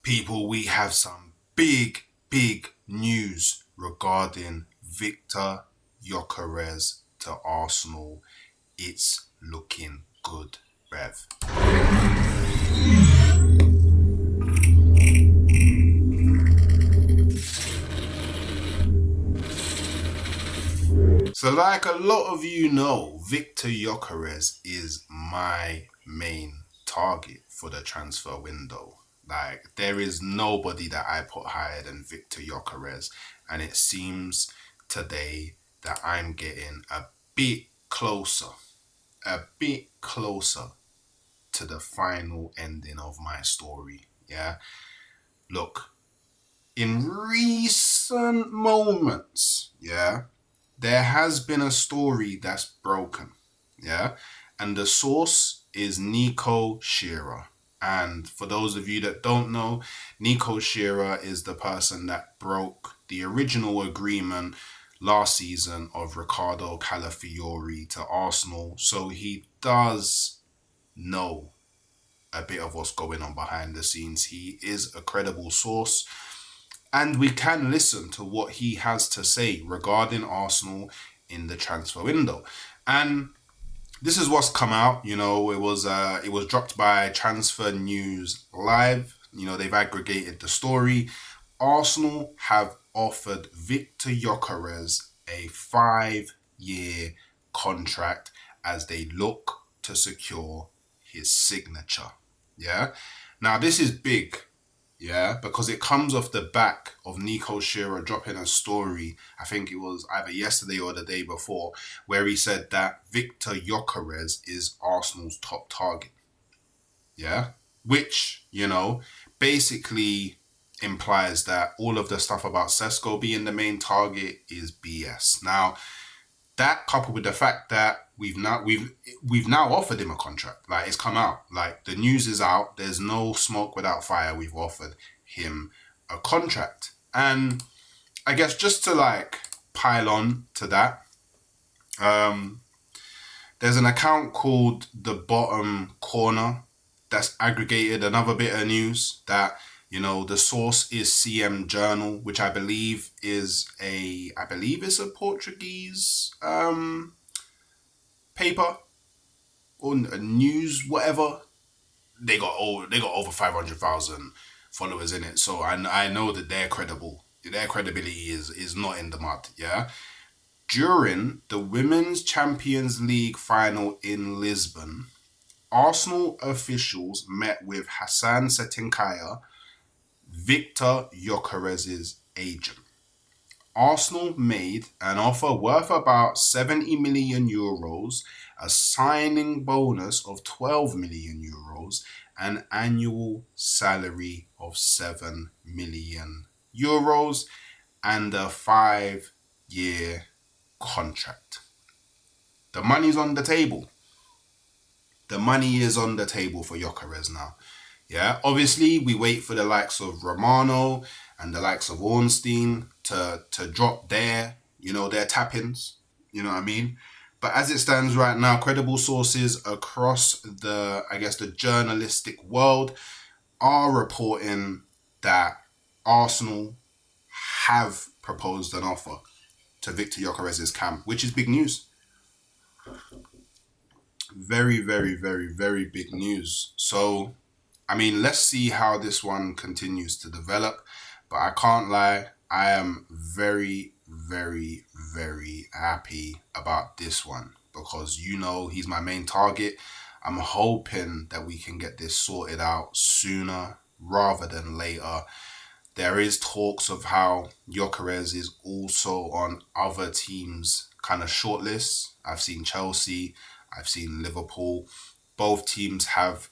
People, we have some big news regarding Viktor Gyokeres to Arsenal. It's looking good, Rev. So like a lot of you know, Viktor Gyokeres is my main target for the transfer window. Like, there is nobody that I put higher than Viktor Gyokeres. And it seems today that I'm getting a bit closer to the final ending of my story. Yeah. Look, in recent moments, yeah, there has been a story that's broken. Yeah. And the source is Nico Shearer. And for those of you that don't know, Nico Shearer is the person that broke the original agreement last season of Ricardo Calafiori to Arsenal. So he does know a bit of what's going on behind the scenes. He is a credible source. And we can listen to what he has to say regarding Arsenal in the transfer window. And this is what's come out. You know, it was dropped by Transfer News Live. You know, they've aggregated the story. Arsenal have offered Viktor Gyokeres a 5-year contract as they look to secure his signature. Yeah. Now, this is big. Yeah, because it comes off the back of Nico Shearer dropping a story, I think it was either yesterday or the day before, where he said that Viktor Gyokeres is Arsenal's top target. Yeah, which, you know, basically implies that all of the stuff about Sesko being the main target is BS. Now, that coupled with the fact that we've now offered him a contract. Like, it's come out. Like, the news is out. There's no smoke without fire. We've offered him a contract. And I guess just to like pile on to that, there's an account called The Bottom Corner that's aggregated another bit of news that, you know, the source is CM Journal, which I believe is a Portuguese paper or a news, whatever. They got over 500,000 followers in it, so I know that they're credible. Their credibility is not in the mud. Yeah. During the Women's Champions League final in Lisbon, Arsenal officials met with Hassan Setinkaya, Viktor Gyokeres' agent. Arsenal made an offer worth about 70 million euros, a signing bonus of 12 million euros, an annual salary of 7 million euros, and a 5-year contract. The money's on the table. The money is on the table for Gyokeres now. Yeah, obviously we wait for the likes of Romano and the likes of Ornstein to drop their tap-ins, you know what I mean? But as it stands right now, credible sources across the journalistic world are reporting that Arsenal have proposed an offer to Viktor Gyokeres' camp, which is big news. Very, very, very, very big news. So, I mean, let's see how this one continues to develop. But I can't lie, I am very, very, very happy about this one because, you know, he's my main target. I'm hoping that we can get this sorted out sooner rather than later. There is talks of how Gyokeres is also on other teams' kind of shortlists. I've seen Chelsea, I've seen Liverpool. Both teams have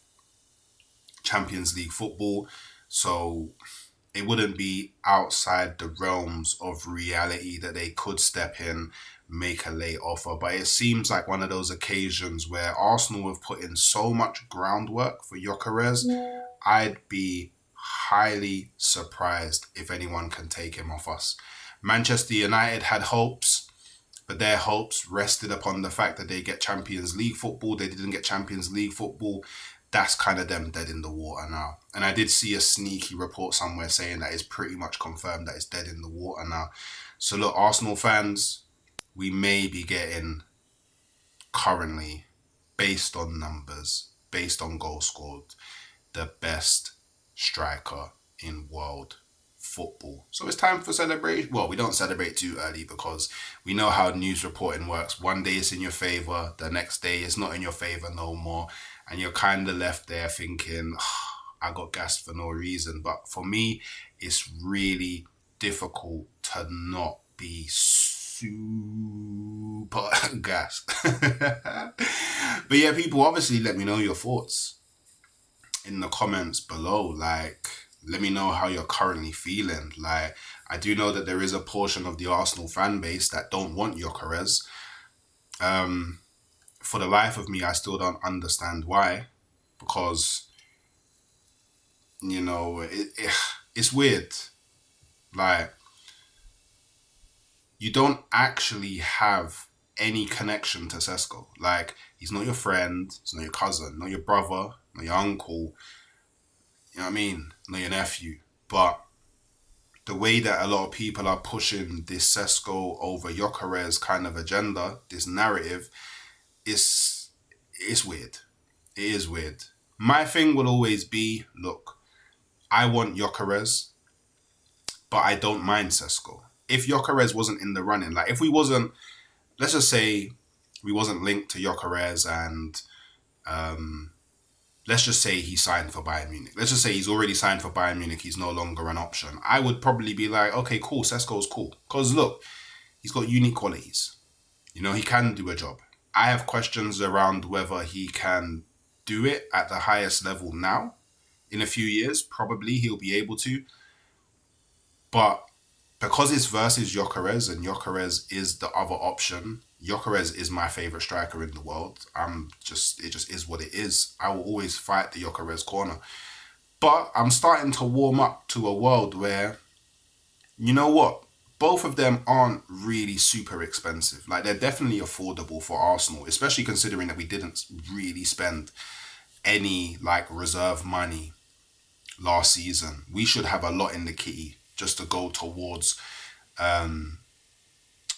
Champions League football, so it wouldn't be outside the realms of reality that they could step in, make a late offer. But it seems like one of those occasions where Arsenal have put in so much groundwork for Gyokeres. I'd be highly surprised if anyone can take him off us. Manchester United had hopes, but their hopes rested upon the fact that they get Champions League football. They didn't get Champions League football. that's kind of them dead in the water now. And I did see a sneaky report somewhere saying that it's pretty much confirmed that it's dead in the water now. So look, Arsenal fans, we may be getting currently, based on numbers, based on goals scored, the best striker in world football. So it's time for celebration. Well, we don't celebrate too early because we know how news reporting works. One day it's in your favour, the next day it's not in your favour no more. And you're kind of left there thinking, oh, I got gassed for no reason. But for me, it's really difficult to not be super gassed. But yeah, people, obviously let me know your thoughts in the comments below. Like, let me know how you're currently feeling. Like, I do know that there is a portion of the Arsenal fan base that don't want Gyokeres. For the life of me, I still don't understand why. Because, you know, it's weird. Like, you don't actually have any connection to Sesko. Like, he's not your friend, he's not your cousin, not your brother, not your uncle, you know what I mean? Not your nephew. But the way that a lot of people are pushing this Sesko over Gyokeres kind of agenda, this narrative, it's weird. It is weird. My thing will always be, look, I want Gyokeres, but I don't mind Sesko. If Gyokeres wasn't in the running, like if we wasn't, let's just say we wasn't linked to Gyokeres and let's just say he signed for Bayern Munich. Let's just say he's already signed for Bayern Munich. He's no longer an option. I would probably be like, okay, cool. Sesko's cool. Because look, he's got unique qualities. You know, he can do a job. I have questions around whether he can do it at the highest level now. In a few years, probably he'll be able to. But because it's versus Gyokeres and Gyokeres is the other option, Gyokeres is my favourite striker in the world. It just is what it is. I will always fight the Gyokeres corner. But I'm starting to warm up to a world where, you know what? Both of them aren't really super expensive. Like, they're definitely affordable for Arsenal, especially considering that we didn't really spend any, like, reserve money last season. We should have a lot in the kitty just to go towards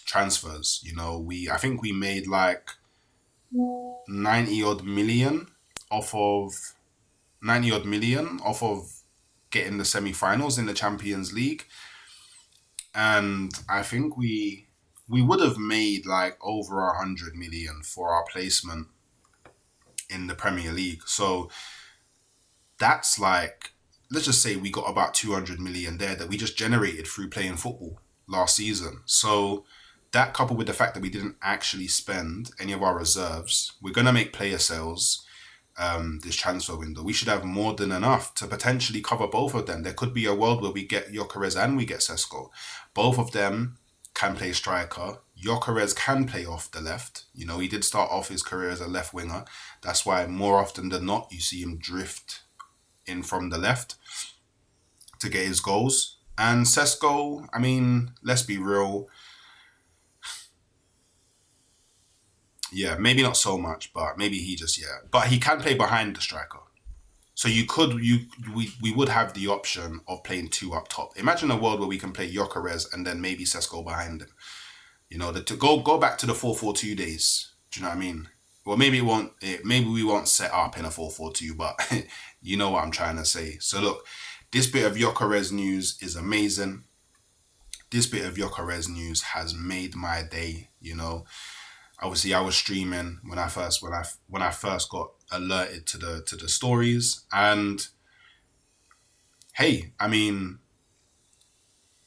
transfers. You know, I think we made like 90 odd million off of getting the semi-finals in the Champions League. And I think we would have made like over 100 million for our placement in the Premier League. So that's like, let's just say we got about 200 million there that we just generated through playing football last season. So that, coupled with the fact that we didn't actually spend any of our reserves, we're going to make player sales this transfer window. We should have more than enough to potentially cover both of them. There could be a world where we get Gyokeres and we get Sesko. Both of them can play striker. Gyokeres can play off the left. You know, he did start off his career as a left winger. That's why more often than not, you see him drift in from the left to get his goals. And Sesko, I mean, let's be real. Yeah, maybe not so much, but maybe but he can play behind the striker. So we would have the option of playing two up top. Imagine a world where we can play Gyokeres and then maybe Sesko behind him. You know, to go back to the 4-4-2 days. Do you know what I mean? Well, maybe we won't set up in a 4-4-2, but you know what I'm trying to say. So look, this bit of Gyokeres news is amazing. This bit of Gyokeres news has made my day, you know. Obviously, I was streaming when I first got alerted to the stories, and hey, I mean,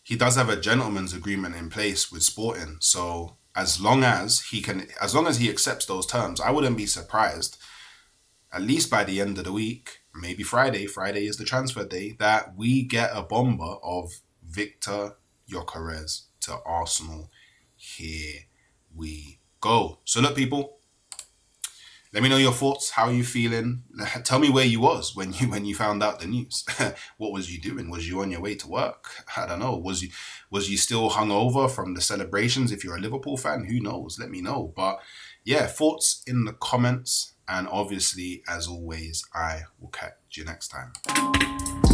he does have a gentleman's agreement in place with Sporting. So as long as he accepts those terms, I wouldn't be surprised, at least by the end of the week, maybe Friday is the transfer day, that we get a bomber of Viktor Gyokeres to Arsenal. Here we go. So look, people, let me know your thoughts. How are you feeling? Tell me where you was when you found out the news. What was you doing? Was you on your way to work? I don't know. Was you still hungover from the celebrations? If you're a Liverpool fan, who knows? Let me know. But yeah, thoughts in the comments. And obviously, as always, I will catch you next time.